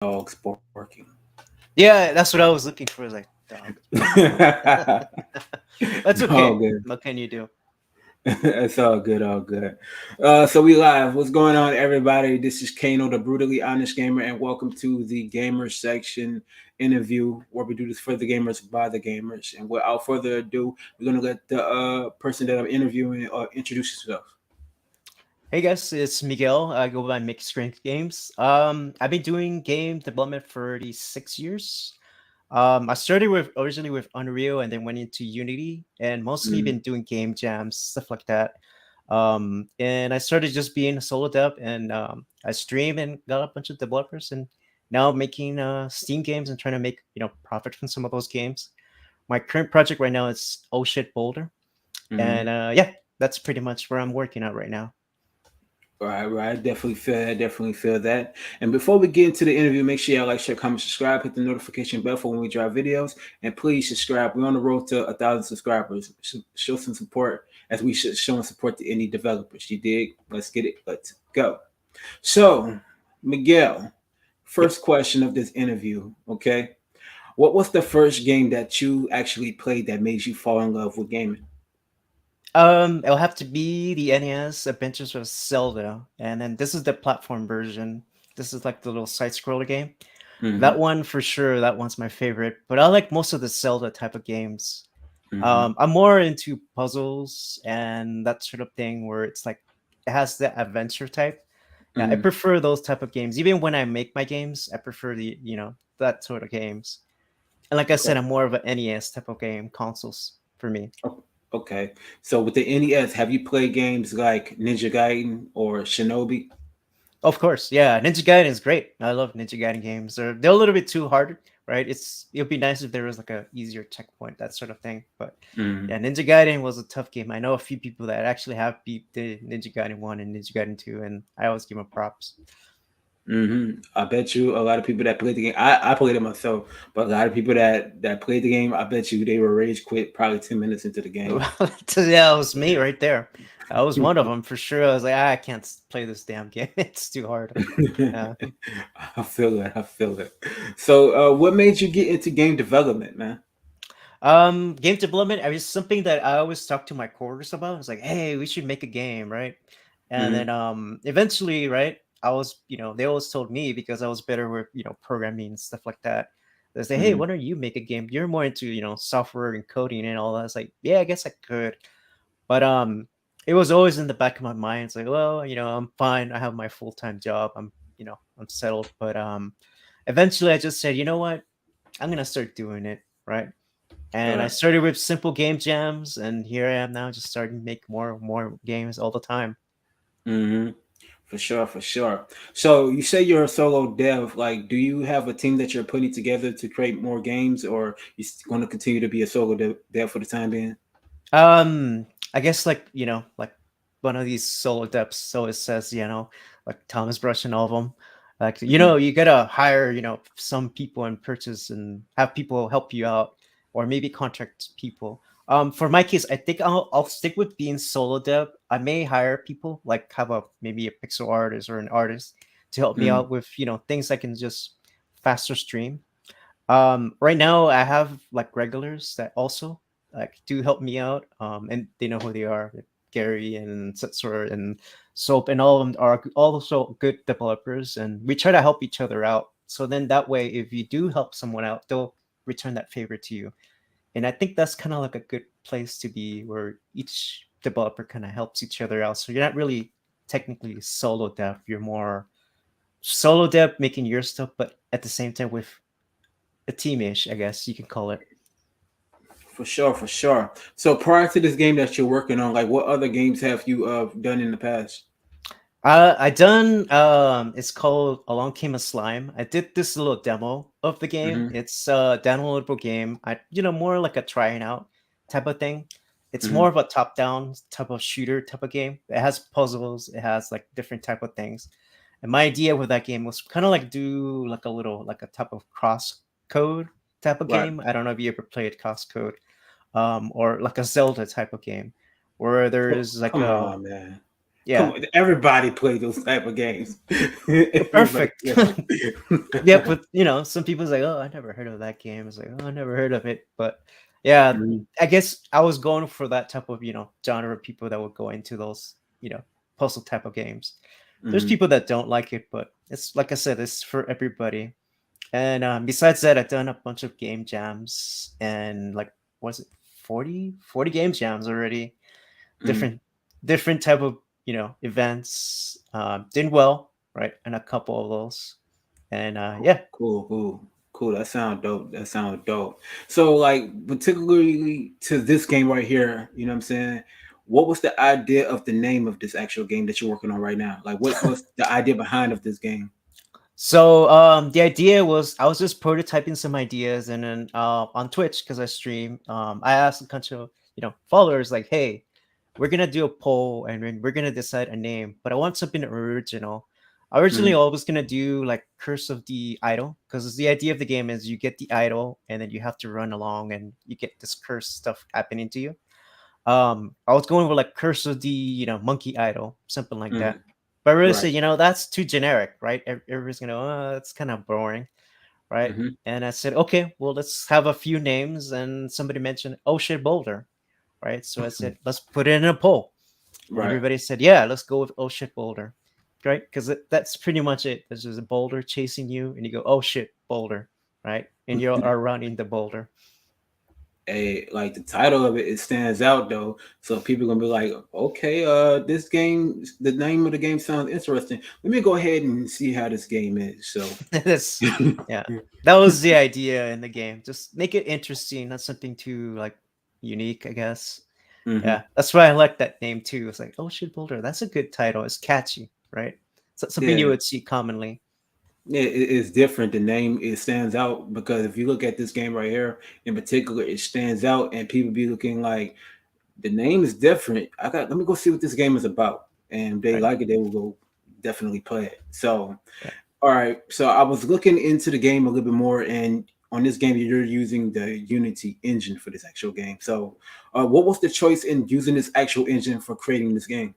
Dogs barking. Yeah, that's what I was looking for. Like dogs barking. That's All okay. good. What can you do? It's all good, all good. So we live. What's going on, everybody? This is Kano, the brutally honest gamer, and welcome to the gamer section interview where we do this for the gamers by the gamers. And without further ado, we're gonna let the person that I'm interviewing introduce yourself. Hey guys, it's Miguel. I go by Mixed Strength Games. I've been doing game development for these 6 years. I started with originally with Unreal and then went into Unity, and mostly Mm, been doing game jams, stuff like that. And I started just being a solo dev, and I stream and got a bunch of developers, and now I'm making Steam games and trying to make profit from some of those games. My current project right now is Oh Shit Boulder, mm-hmm. and yeah, that's pretty much where I'm working at right now. Right, right. Definitely feel that. Definitely feel that. And before we get into the interview, make sure y'all like, share, comment, subscribe, hit the notification bell for when we drop videos, and please subscribe. We're on the road to 1,000 subscribers. Show some support as we should show and support the indie developers. You dig? Let's get it. Let's go. So, Miguel, Yep. first question of this interview. Okay, what was the first game that you actually played that made you fall in love with gaming? It'll have to be the NES Adventures of Zelda, and then this is the platform version. This is like the little side scroller game. Mm-hmm. That one for sure. That one's my favorite. But I like most of the Zelda type of games. Mm-hmm. I'm more into puzzles and that sort of thing where it's like it has the adventure type. Yeah, I Mm-hmm. prefer those type of games. Even when I make my games, I prefer the that sort of games. And like I Okay. said, I'm more of an NES type of game consoles for me. Okay. So with the NES, have you played games like Ninja Gaiden or Shinobi? Of course, yeah. Ninja Gaiden is great. I love Ninja Gaiden games. They're a little bit too hard, right? It'd be nice if there was like a easier checkpoint, that sort of thing. But Mm, yeah, Ninja Gaiden was a tough game. I know a few people that actually have beat the Ninja Gaiden 1 and Ninja Gaiden 2, and I always give them props. hmm I bet you a lot of people that played the game. I played it myself, but a lot of people that played the game, I bet you they were rage quit probably 10 minutes into the game. Yeah, it was me right there. I was one of them for sure. I was like, I can't play this damn game. It's too hard. Yeah. I feel it. I feel it. So, what made you get into game development, man? Game development, I was something that I always talk to my coworkers about. It's like, hey, we should make a game, right? And Mm-hmm. then eventually, right, I was, they always told me because I was better with, programming and stuff like that. They say, hey, Mm-hmm. why don't you make a game? You're more into, software and coding and all that. It's like, yeah, I guess I could. But it was always in the back of my mind. It's like, well, I'm fine. I have my full-time job. I'm settled. But eventually I just said, you know what? I'm gonna start doing it, right? All And I right. started with simple game jams, and here I am now, just starting to make more and more games all the time. Mm-hmm. For sure, for sure. So you say you're a solo dev. Like, do you have a team that you're putting together to create more games, or you going to continue to be a solo dev for the time being? I guess like like one of these solo depths. So it says like Thomas Brush and all of them. Like Hmm. you gotta hire some people and purchase and have people help you out, or maybe contract people. For my case, I think I'll stick with being solo dev. I may hire people like have a maybe a pixel artist or an artist to help me Mm, out with things I can just faster stream. Right now I have like regulars that also like do help me out. And they know who they are, like Gary and Setsur and Soap, and all of them are also good developers, and we try to help each other out. So then that way, if you do help someone out, they'll return that favor to you. And I think that's kind of like a good place to be, where each developer kind of helps each other out. So you're not really technically solo dev. You're more solo dev making your stuff, but at the same time with a teamish, I guess you can call it. for sure, for sure. So prior to this game that you're working on, like what other games have you done in the past? I done it's called Along Came a Slime. I did this little demo of the game. Mm-hmm. It's a downloadable game. More like a trying out type of thing. It's Mm-hmm. more of a top down type of shooter type of game. It has puzzles, it has like different type of things. And my idea with that game was kind of like do like a little like a type of cross code type of Right. game. I don't know if you ever played cross code, or like a Zelda type of game where there Oh, is like come a on, man. Come Yeah, on, everybody played those type of games. Everybody perfect. played. Yeah, but some people's like, oh, I never heard of that game. It's like, oh, I never heard of it. But yeah, Mhm, I guess I was going for that type of genre of people that would go into those puzzle type of games. There's mhm, people that don't like it, but it's like I said, it's for everybody. And besides that, I've done a bunch of game jams and like was it 40 game jams already, mhm. different different type of events. Did well, right, and a couple of those, and Cool, yeah. cool, cool, cool. That sounds dope. That sounds dope. So, like, particularly to this game right here, you know what I'm saying? What was the idea of the name of this actual game that you're working on right now? Like, what was the idea behind of this game? So the idea was I was just prototyping some ideas, and then on Twitch because I stream, I asked a bunch of followers like, "Hey, we're gonna do a poll, and then we're gonna decide a name, but I want something original." Originally, Mhm, I was gonna do like Curse of the Idol because the idea of the game is you get the idol, and then you have to run along, and you get this curse stuff happening to you. I was going with like Curse of the Monkey Idol, something like mhm. that. But I really Right. said, that's too generic, right? Everybody's gonna, oh, that's kind of boring, right? Mhm, And I said, okay, well, let's have a few names. And somebody mentioned, oh shit, Boulder, right? So I mhm. said, let's put it in a poll. And Right. everybody said, yeah, let's go with oh shit, Boulder, right? Because that's pretty much it. There's just a boulder chasing you, and you go, oh shit, Boulder, right? And you are running the boulder. Like the title of it, it stands out though. So people gonna be like, okay, this game, the name of the game sounds interesting. Let me go ahead and see how this game is. So, That's yeah. That was the idea in the game. Just make it interesting, not something too like unique, I guess. hmm Yeah, that's why I like that name too. It's like, oh shit, Boulder. That's a good title. It's catchy, right? So something you yeah, would see commonly. it's different. The name it stands out because if you look at this game right here in particular, it stands out, and people be looking like the name is different. Let me go see what this game is about, and if they Right. like it, they will go definitely play it. So. Yeah. All right. So I was looking into the game a little bit more, and on this game, you're using the Unity engine for this actual game. So, what was the choice in using this actual engine for creating this game?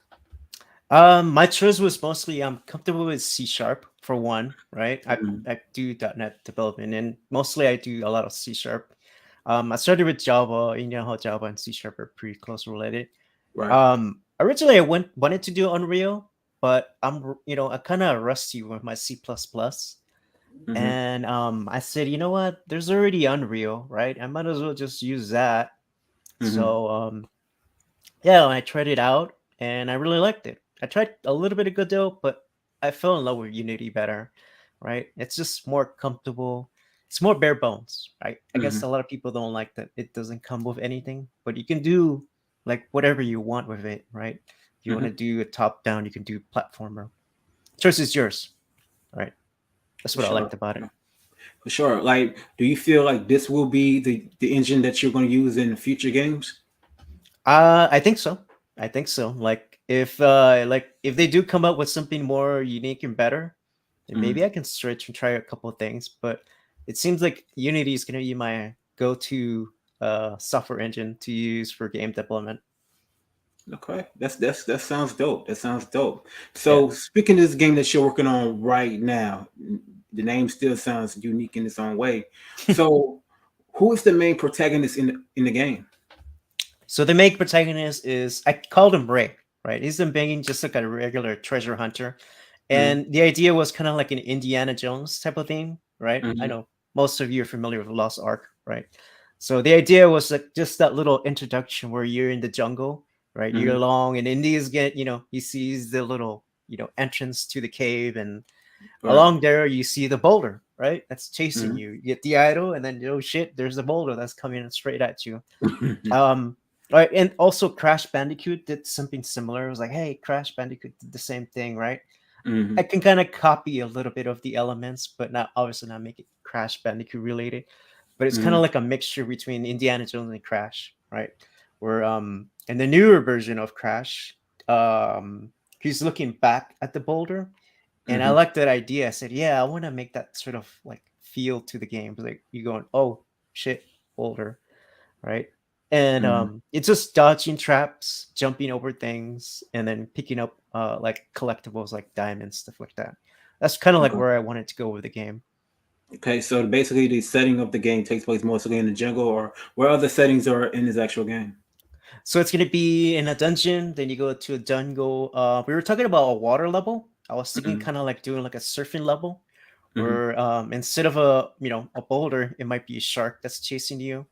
My choice was mostly I'm comfortable with C sharp for one, right? Mhm. I do .NET development, and mostly I do a lot of C sharp. I started with Java. You know how Java and C sharp are pretty close related. Right. Originally I wanted to do Unreal, but I kind of rusty with my C++. hmm And I said, you know what? There's already Unreal, right? I might as well just use that. hmm So yeah, I tried it out and I really liked it. I tried a little bit of Godot, but I fell in love with Unity better, right? It's just more comfortable. It's more bare bones, right? I guess hmm a lot of people don't like that it doesn't come with anything, but you can do like whatever you want with it, right? If you want to hmm do a top down, you can do platformer. Choice is yours, right? That's For what I sure. liked about it. Yeah, for sure. Like, do you feel like this will be the engine that you're going to use in future games? I think so. I think so. Like if they do come up with something more unique and better, then maybe Mhm. I can switch and try a couple of things. But it seems like Unity is gonna be my go-to software engine to use for game development. Okay, that sounds dope. That sounds dope. Yeah. So, speaking of this game that you're working on right now, the name still sounds unique in its own way. So, who is the main protagonist in the game? So the main protagonist is I called him Ray, right? He's being just like a regular treasure hunter. Mm-hmm, And the idea was kind of like an Indiana Jones type of thing, right? I mm-hmm, know most of you are familiar with Lost Ark, right? So the idea was like just that little introduction where you're in the jungle, right? You're mm-hmm, along and Indy's he sees the little, entrance to the cave, and right. along there you see the boulder, right? That's chasing Mm-hmm, you. You get the idol and then oh shit, there's the boulder that's coming straight at you. mm-hmm, um, right, and also Crash Bandicoot did something similar. It was like, hey, Crash Bandicoot did the same thing, right? I can kind of copy a little bit of the elements, but not obviously not make it Crash Bandicoot related. But it's kind mm-hmm, of like a mixture between Indiana Jones and Crash, right? Where in the newer version of Crash, he's looking back at the boulder, and I mm-hmm, like that idea. I said, yeah, I want to make that sort of like feel to the game. Like you going, oh shit, boulder, right? and Mm-hmm. it's just dodging traps, jumping over things, and then picking up like collectibles like diamonds, stuff like that. That's kind of like Okay. where I wanted to go with the game. Okay. So basically, the setting of the game takes place mostly in the jungle, or where other settings are in this actual game. So it's gonna be in a dungeon. Then you go to a jungle. We were talking about a water level. I was thinking Mm-hmm. kind of like doing like a surfing level, Mm-hmm. where instead of a boulder, it might be a shark that's chasing you.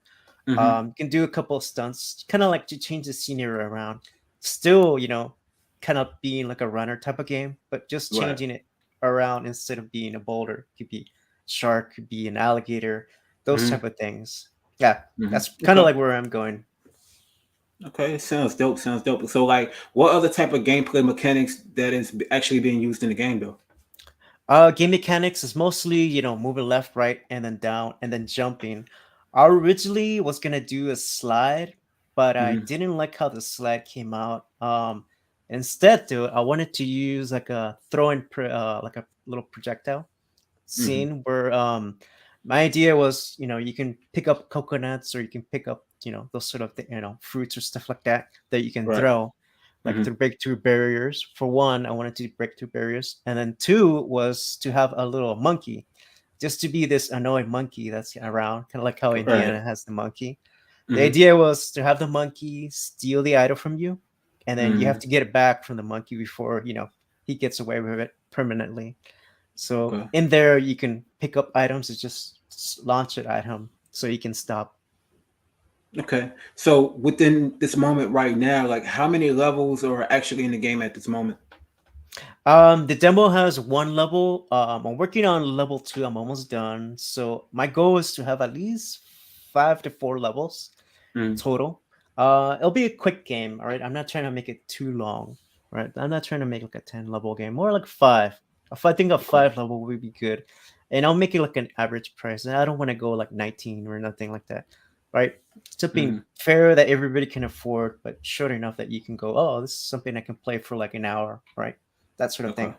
Mm-hmm. You can do a couple of stunts, kind of like to change the scenery around. Still, kind of being like a runner type of game, but just Right. changing it around instead of being a boulder. Could be shark, could be an alligator, those Mm-hmm. type of things. Yeah, Mm-hmm. that's kind of Okay. like where I'm going. Okay. Sounds dope. Sounds dope. So, like, what other type of gameplay mechanics that is actually being used in the game, though? Game mechanics is mostly, moving left, right, and then down, and then jumping. I originally was gonna do a slide, but I Mm-hmm. didn't like how the slide came out. Instead, though, I wanted to use like a like a little projectile Mm-hmm. scene where my idea was, you can pick up coconuts or you can pick up, those sort of fruits or stuff like that that you can Right. throw like Mm-hmm. to break through barriers. For one, I wanted to break through barriers, and then two was to have a little monkey, just to be this annoying monkey that's around, kind of like how Right. Indiana has the monkey. The Mm-hmm. idea was to have the monkey steal the idol from you, and then you have Mm-hmm. to get it back from the monkey before he gets away with it permanently. So Okay. in there, you can pick up items and just launch it at him, so you can stop. Okay. So within this moment right now, like, how many levels are actually in the game at this moment? The demo has one level. I'm working on level two. I'm almost done. So my goal is to have at least 5 to 4 levels Mm. total. It'll be a quick game. All right. I'm not trying to make it too long. Right. I'm not trying to make like a 10 level game. More like five. If I think a Okay. 5 level would be good, and I'll make it like an average price. And I don't want to go like 19 or nothing like that. Right. Something Mm. fair that everybody can afford, but short enough that you can go, oh, this is something I can play for like an hour. Right. That sort of Okay. thing.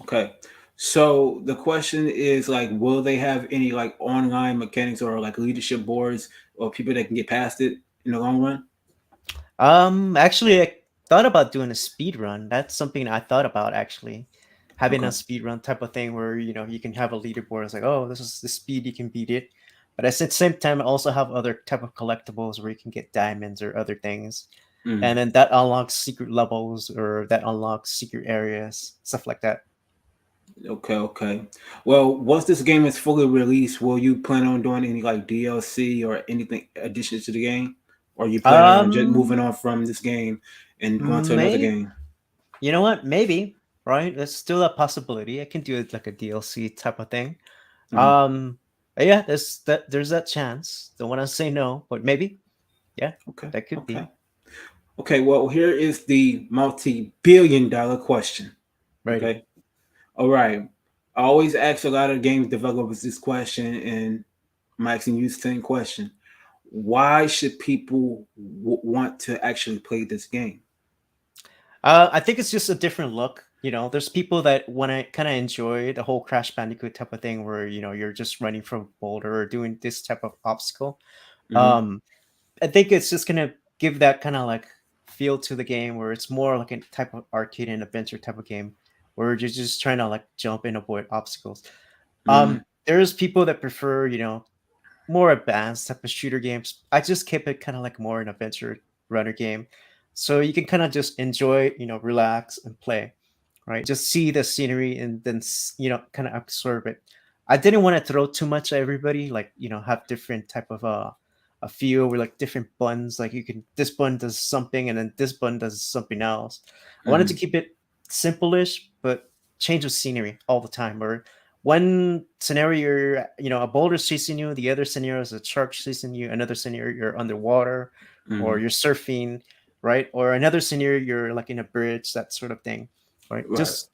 Okay. So the question is, like, will they have any like online mechanics or like leadership boards or people that can get past it in the long run? Actually, I thought about doing a speed run. That's something I thought about actually, having a Okay. speed run type of thing where you can have a leaderboard. It's like, oh, this is the speed you can beat it. But at the same time, I also have other type of collectibles where you can get diamonds or other things, and Mm. then that unlocks secret levels or that unlocks secret areas, stuff like that. Okay. Okay. Well, once this game is fully released, will you plan on doing any like DLC or anything additions to the game, or you plan on just moving Um, on from this game and going to another Maybe game? you know what? Maybe right. There's still a possibility. I can do it like a DLC type of thing. Mm. Um, yeah, there's that chance. Don't want to say no, but maybe, yeah, Okay. that could Okay. be Okay. Well, here is the multi-billion-dollar question. ready. Okay. All right. I always ask a lot of games developers this question, and I'm asking you the same question. Why should people want to actually play this game? I think it's just a different look. There's people that want to kind of enjoy the whole Crash Bandicoot type of thing, where you're just running from a boulder or doing this type of obstacle. Hmm. Um, I think it's just gonna give that kind of like feel to the game, where it's more like a type of arcade and adventure type of game, where you're just trying to like jump and avoid obstacles. Hmm. There's people that prefer, more advanced type of shooter games. I just keep it kind of like more an adventure runner game. So you can kind of just enjoy, relax and play, right? Just see the scenery and then, kind of absorb it. I didn't want to throw too much at everybody, like, have different type of a feel with like different buttons. Like this button does something and then this button does something else. I wanted to Hmm. keep it simple-ish, but change of scenery all the time. Or one scenario a boulder's chasing you, the other scenario is a shark chasing you, another scenario you're underwater or Hmm. you're surfing, right? Or another scenario you're like in a bridge, that sort of thing, right? Right. Just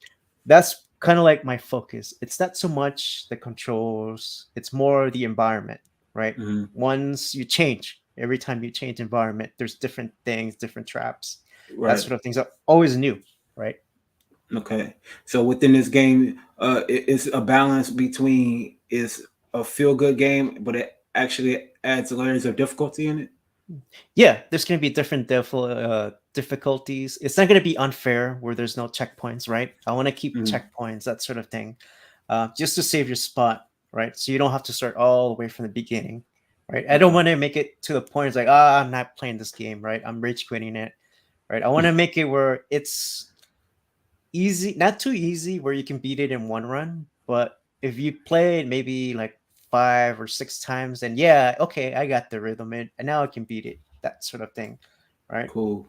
that's kind of like my focus. It's not so much the controls, it's more the environment, right? Hmm. Once you change, every time you change environment, there's different things, different traps, that Right. sort of things are always new, right? Okay. So within this game, it's a balance between it's a feel good game, but it actually adds layers of difficulty in it. Yeah, there's going to be different difficulties. It's not going to be unfair where there's no checkpoints, right? I want to keep Mm, checkpoints, that sort of thing, just to save your spot, right? So you don't have to start all the way from the beginning, right? I don't okay. want to make it to the point it's like, ah, I'm not playing this game, right? I'm rage quitting it, right? I want to make it where it's easy, not too easy, where you can beat it in one run, but if you play it maybe like 5 or 6 times, then yeah, okay, I got the rhythm, and now I can beat it, that sort of thing, right? Cool.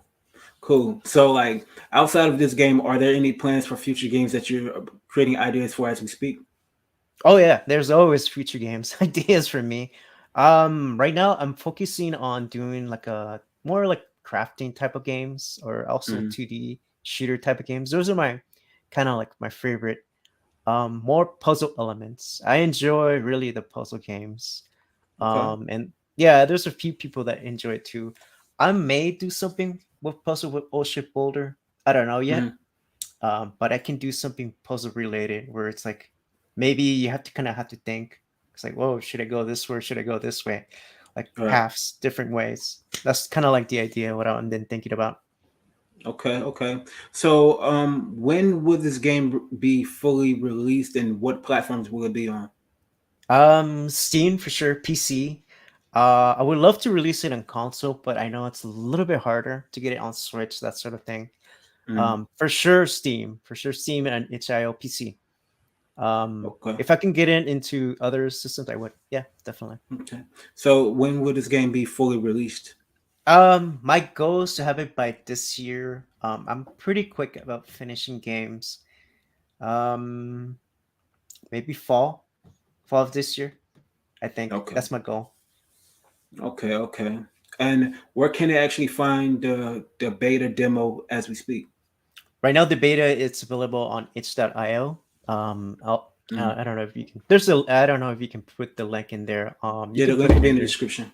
Cool. So, like, outside of this game, are there any plans for future games that you're creating ideas for as we speak? Oh yeah, there's always future games ideas for me. Right now I'm focusing on doing like a more like crafting type of games, or also Mm, 2D shooter type of games. Those are my kind of like my favorite. More puzzle elements. I enjoy really the puzzle games. okay. And yeah, there's a few people that enjoy it too. I may do something with puzzle with Ocean Boulder. I don't know yet. Mm, But I can do something puzzle related where it's like maybe you have to kind of have to think. It's like, whoa, should I go this way? Should I go this way? Like all right. paths, different ways. That's kind of like the idea what I'm then thinking about. Okay. Okay. So, when will this game be fully released, and what platforms will it be on? Steam for sure, PC. I would love to release it on console, but I know it's a little bit harder to get it on Switch, that sort of thing. Mm, For sure Steam and itch.io PC. okay. If I can get it into other systems, I would. Yeah, definitely. Okay. So, when will this game be fully released? My goal is to have it by this year. I'm pretty quick about finishing games. Um, Maybe fall of this year. I think Okay. that's my goal. Okay. Okay. And where can they actually find the beta demo as we speak? Right now, the beta it's available on itch.io. Mm. I don't know if you can. There's a. I don't know if you can put the link in there. You Yeah, the can put link will it be in in the the description.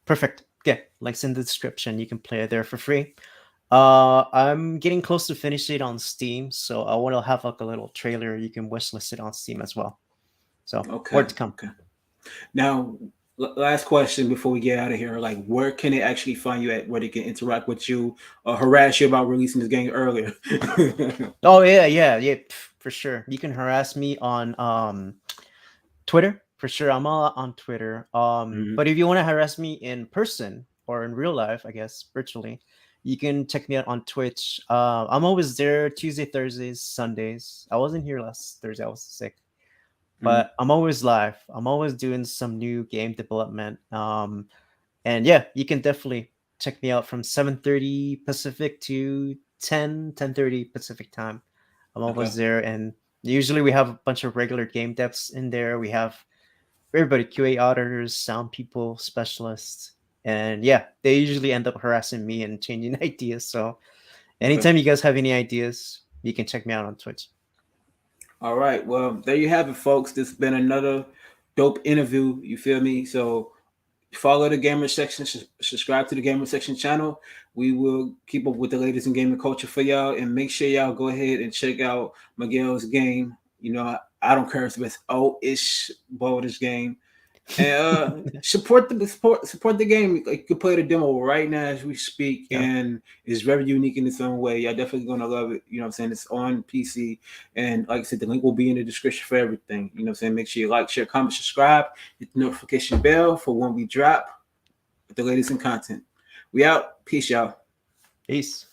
perfect. Yeah, links in the description. You can play it there for free. I'm getting close to finish it on Steam, so I want to have like a little trailer. You can wishlist it on Steam as well. So more Okay. to come. Okay. Now, last question before we get out of here. Like, where can they actually find you at? Where they can interact with you or harass you about releasing this game earlier? Oh yeah, for sure. You can harass me on Twitter for sure. I'm all on Twitter. Mhm. But if you want to harass me in person or in real life, I guess virtually, you can check me out on Twitch. I'm always there Tuesday, Thursdays, Sundays. I wasn't here last Thursday. I was sick, Mhm. but I'm always live. I'm always doing some new game development. And yeah, you can definitely check me out from 7:30 Pacific to 10:30 Pacific time. I'm Okay. always there, and usually we have a bunch of regular game devs in there. We have everybody, QA auditors, sound people, specialists, and yeah, they usually end up harassing me and changing ideas. So Okay. anytime you guys have any ideas, you can check me out on Twitch. All right. Well, there you have it, folks. This has been another dope interview. You feel me? So follow the gamer section, subscribe to the gamer section channel. We will keep up with the latest in gaming culture for y'all, and make sure y'all go ahead and check out Miguel's game. You know, I don't care if it's ish boldest game, and support the game. Like, you can play the demo right now as we speak, Yeah. and it's very unique in its own way. Y'all definitely gonna love it. You know what I'm saying? It's on PC, and like I said, the link will be in the description for everything. You know what I'm saying? Make sure you like, share, comment, subscribe, hit the notification bell for when we drop with the latest in content. We out. Peace, y'all. Peace.